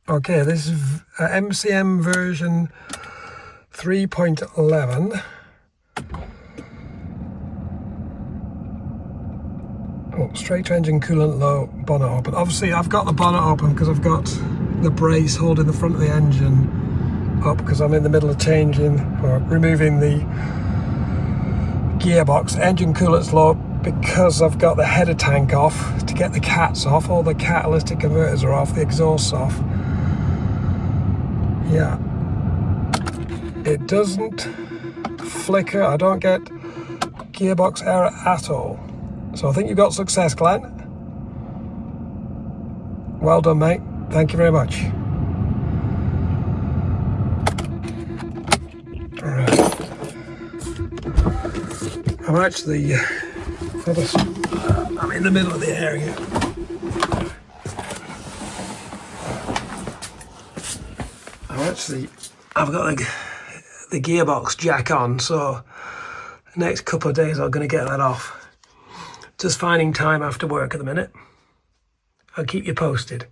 Okay, this is MCM version 3.11. Oh, straight engine coolant low, bonnet open. Obviously I've got the bonnet open because I've got the brace holding the front of the engine up because I'm in the middle of changing or removing the gearbox. Engine coolant's low because I've got the header tank off to get the cats off. All the catalytic converters are off, the exhaust's off. Yeah, it doesn't flicker. I don't get gearbox error at all. So I think you've got success, Glenn. Well done, mate. Thank you very much. Alright. I'm actually I'm in the middle of the area. I've got the gearbox jack on, so the next couple of days I'm going to get that off. Just finding time after work at the minute. I'll keep you posted.